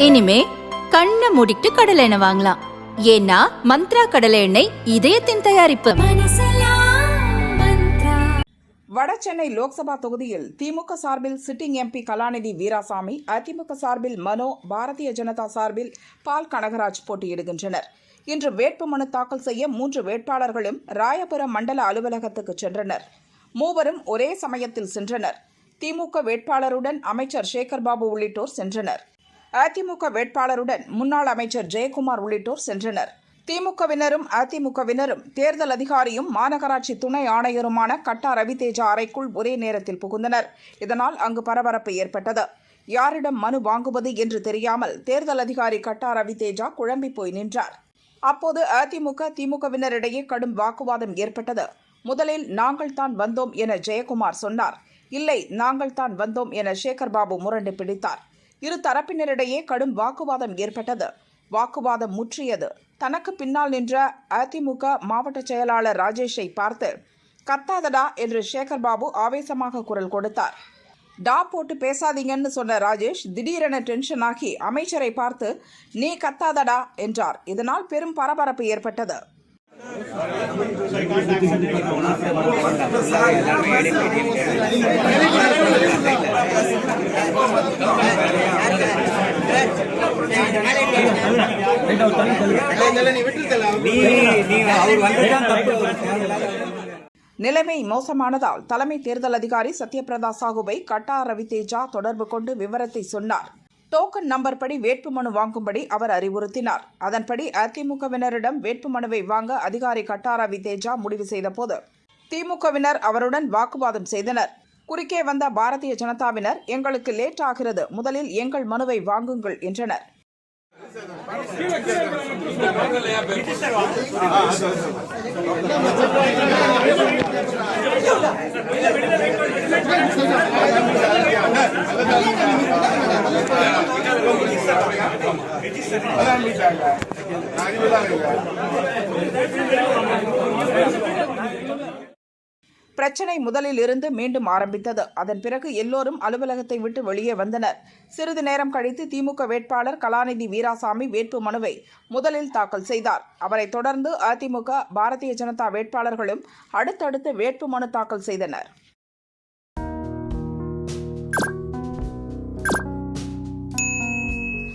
இனிமே கண்ணை மூடிட்டு கடலை எண்ணெய் வாங்கலாம். ஏன்னா மந்த்ரா கடலை எண்ணெய் இதயத்தின் தயாரிப்பு. வடசென்னை லோக்சபா தொகுதியில் திமுக சார்பில் சிட்டிங் எம்பி கலாநிதி வீராசாமி, அதிமுக சார்பில் மனோ, பாரதிய ஜனதா சார்பில் பால் கனகராஜ் போட்டியிடுகின்றனர். இன்று வேட்புமனு தாக்கல் செய்ய 3 வேட்பாளர்களும் ராயபுரம் மண்டல அலுவலகத்துக்கு சென்றனர். மூவரும் ஒரே சமயத்தில் சென்றனர். திமுக வேட்பாளருடன் அமைச்சர் சேகர்பாபு உள்ளிட்டோர் சென்றனர். அதிமுக வேட்பாளருடன் முன்னாள் அமைச்சர் ஜெயக்குமார் உள்ளிட்டோர் சென்றனர். திமுகவினரும் அதிமுகவினரும் தேர்தல் அதிகாரியும் மாநகராட்சி துணை ஆணையருமான கட்டா ரவிதேஜா அறைக்குள் ஒரே நேரத்தில் புகுந்தனர். இதனால் அங்கு பரபரப்பு ஏற்பட்டது. யாரிடம் மனு வாங்குவது என்று தெரியாமல் தேர்தல் அதிகாரி கட்டா ரவிதேஜா குழம்பி போய் நின்றார். அப்போது அதிமுக திமுகவினரிடையே கடும் வாக்குவாதம் ஏற்பட்டது. முதலில் நாங்கள் தான் வந்தோம் என ஜெயக்குமார் சொன்னார். இல்லை, நாங்கள் தான் வந்தோம் என சேகர்பாபு முரண்டு பிடித்தார். இரு தரப்பினரிடையே கடும் வாக்குவாதம் ஏற்பட்டது. வாக்குவாதம் முற்றியது. தனக்கு பின்னால் நின்ற அதிமுக மாவட்ட செயலாளர் ராஜேஷை பார்த்து கத்தாதடா என்று சேகர்பாபு ஆவேசமாக குரல் கொடுத்தார். டா போட்டு பேசாதீங்கன்னு சொன்ன ராஜேஷ் திடீரென டென்ஷன் ஆகி அமைச்சரை பார்த்து நீ கத்தாதடா என்றார். இதனால் பெரும் பரபரப்பு ஏற்பட்டது. நிலைமை மோசமானதால் தலைமை தேர்தல் அதிகாரி சத்யபிரதா சாஹூவை கட்டா ரவிதேஜா தொடர்பு கொண்டு விவரத்தை சொன்னார். டோக்கன் நம்பர் படி வேட்புமனு வாங்கும்படி அவர் அறிவுறுத்தினார். அதன்படி அதிமுகவினரிடம் வேட்புமனுவை வாங்க அதிகாரி கட்டா ரவிதேஜா முடிவு செய்தபோது திமுகவினர் அவருடன் வாக்குவாதம் செய்தனர். குறுக்கே வந்த பாரதிய ஜனதாவினர் எங்களுக்கு லேட் ஆகிறது, முதலில் எங்கள் மனுவை வாங்குங்கள் என்றனர். பிரச்சனை முதலில் இருந்து மீண்டும் ஆரம்பித்தது. அதன் பிறகு எல்லோரும் அலுவலகத்தை விட்டு வெளியே வந்தனர். சிறிது நேரம் கழித்து திமுக வேட்பாளர் கலாநிதி வீராசாமி வேட்பு மனுவை முதலில் தாக்கல் செய்தார். அவரைத் தொடர்ந்து அதிமுக, பாரதிய ஜனதா வேட்பாளர்களும் அடுத்தடுத்து வேட்பு மனு தாக்கல் செய்தனர்.